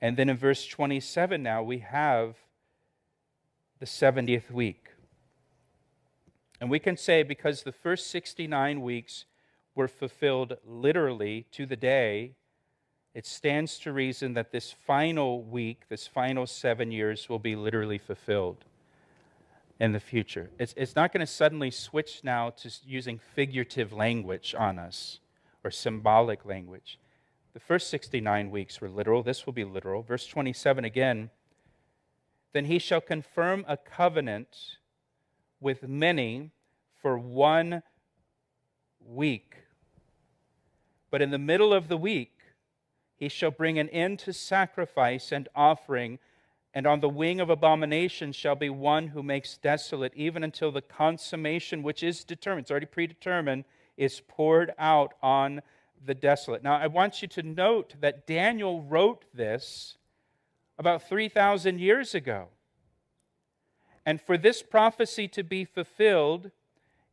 And then in verse 27 now, we have the 70th week. And we can say because the first 69 weeks were fulfilled literally to the day, it stands to reason that this final week, this final 7 years, will be literally fulfilled in the future. It's not going to suddenly switch now to using figurative language on us or symbolic language. The first 69 weeks were literal. This will be literal. Verse 27 again, then he shall confirm a covenant with many for 1 week. But in the middle of the week, he shall bring an end to sacrifice and offering, and on the wing of abominations shall be one who makes desolate, even until the consummation which is determined, it's already predetermined, is poured out on the desolate. Now, I want you to note that Daniel wrote this about 3,000 years ago. And for this prophecy to be fulfilled,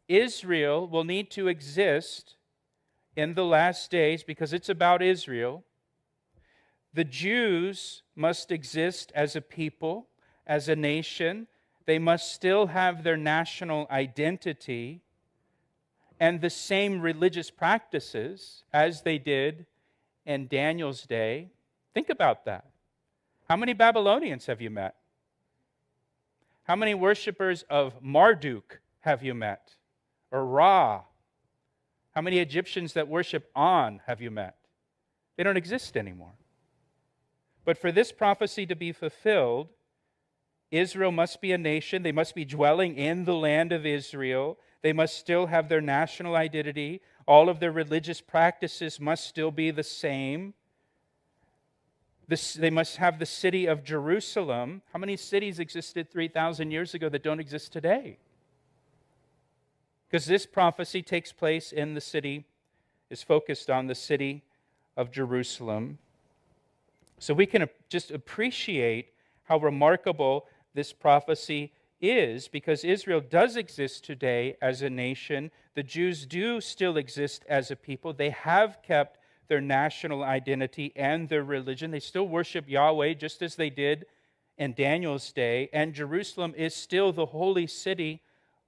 Israel will need to exist in the last days because it's about Israel. The Jews must exist as a people, as a nation. They must still have their national identity and the same religious practices as they did in Daniel's day. Think about that. How many Babylonians have you met? How many worshipers of Marduk have you met? Or Ra? How many Egyptians that worship On have you met? They don't exist anymore. But for this prophecy to be fulfilled, Israel must be a nation. They must be dwelling in the land of Israel. They must still have their national identity. All of their religious practices must still be the same. They must have the city of Jerusalem. How many cities existed 3,000 years ago that don't exist today? Because this prophecy takes place in the city, is focused on the city of Jerusalem. So we can just appreciate how remarkable this prophecy is, because Israel does exist today as a nation. The Jews do still exist as a people. They have kept their national identity and their religion. They still worship Yahweh just as they did in Daniel's day. And Jerusalem is still the holy city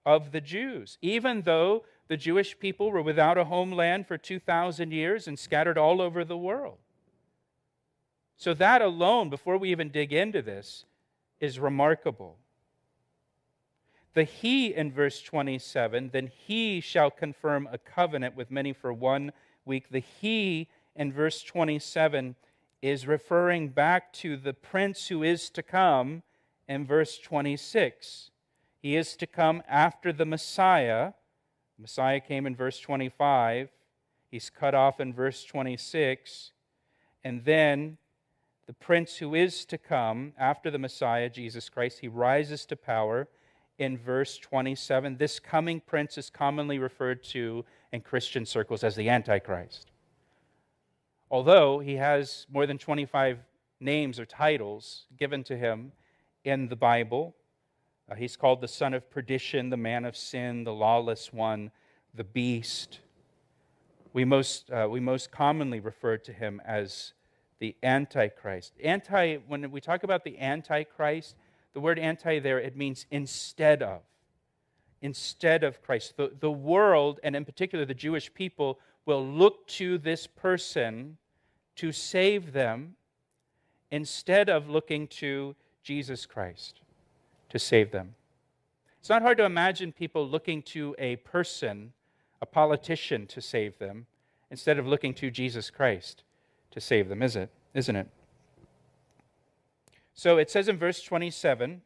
of the Jews, even though the Jewish people were without a homeland for 2,000 years and scattered all over the world. So that alone, before we even dig into this, is remarkable. The he in verse 27, then he shall confirm a covenant with many for 1 week. The he in verse 27 is referring back to the prince who is to come in verse 26. He is to come after the Messiah. The Messiah came in verse 25. He's cut off in verse 26. And then the prince who is to come after the Messiah, Jesus Christ, he rises to power in verse 27. This coming prince is commonly referred to in Christian circles as the Antichrist. Although he has more than 25 names or titles given to him in the Bible, he's called the son of perdition, the man of sin, the lawless one, the beast. We most commonly refer to him as the Antichrist. When we talk about the Antichrist, the word anti there, it means instead of. Instead of Christ. The world, and in particular the Jewish people, will look to this person to save them instead of looking to Jesus Christ to save them. It's not hard to imagine people looking to a person, a politician, to save them instead of looking to Jesus Christ to save them, isn't it? So it says in verse 27,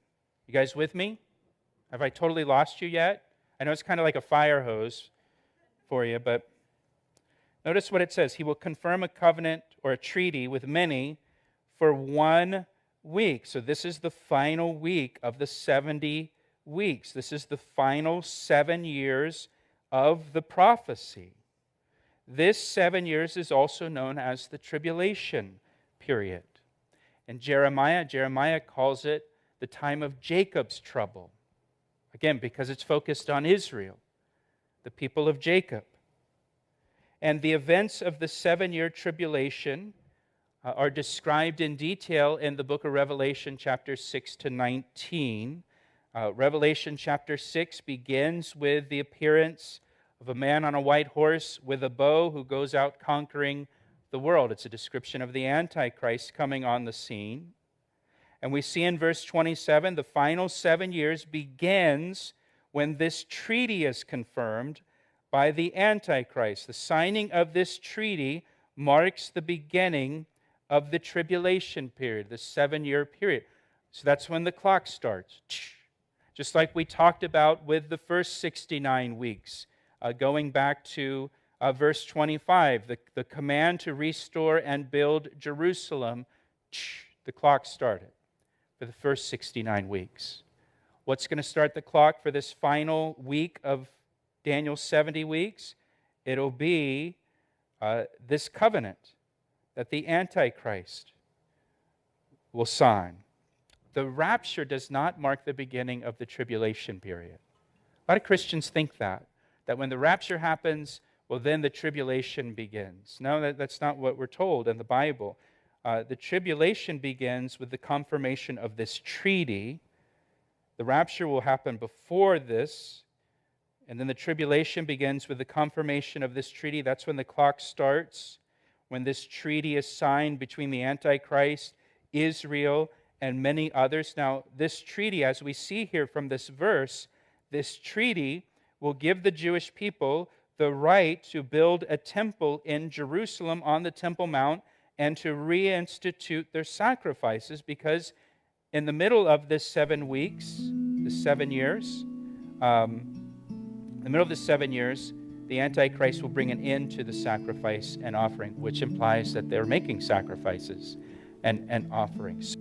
you guys with me? Have I totally lost you yet? I know it's kind of like a fire hose for you, but notice what it says. He will confirm a covenant or a treaty with many for 1 week. So this is the final week of the 70 weeks. This is the final 7 years of the prophecy. This 7 years is also known as the tribulation period. And Jeremiah calls it the time of Jacob's trouble. Again, because it's focused on Israel, the people of Jacob. And the events of the 7-year tribulation are described in detail in the book of Revelation, chapters 6 to 19. Revelation chapter 6 begins with the appearance of a man on a white horse with a bow who goes out conquering the world. It's a description of the Antichrist coming on the scene. And we see in verse 27, the final 7 years begins when this treaty is confirmed by the Antichrist. The signing of this treaty marks the beginning of the tribulation period, the 7-year period. So that's when the clock starts. Just like we talked about with the first 69 weeks, going back to verse 25, the command to restore and build Jerusalem, the clock started for the first 69 weeks. What's going to start the clock for this final week of Daniel's 70 weeks? It'll be this covenant that the Antichrist will sign. The rapture does not mark the beginning of the tribulation period. A lot of Christians think that when the rapture happens, well, then the tribulation begins. No, that's not what we're told in the Bible. The tribulation begins with the confirmation of this treaty. The rapture will happen before this, and then the tribulation begins with the confirmation of this treaty. That's when the clock starts, when this treaty is signed between the Antichrist, Israel, and many others. Now, this treaty, as we see here from this verse, this treaty will give the Jewish people the right to build a temple in Jerusalem on the Temple Mount and to reinstitute their sacrifices, because in the middle of this 7 weeks, the 7 years, in the middle of the 7 years, the Antichrist will bring an end to the sacrifice and offering, which implies that they're making sacrifices and offerings.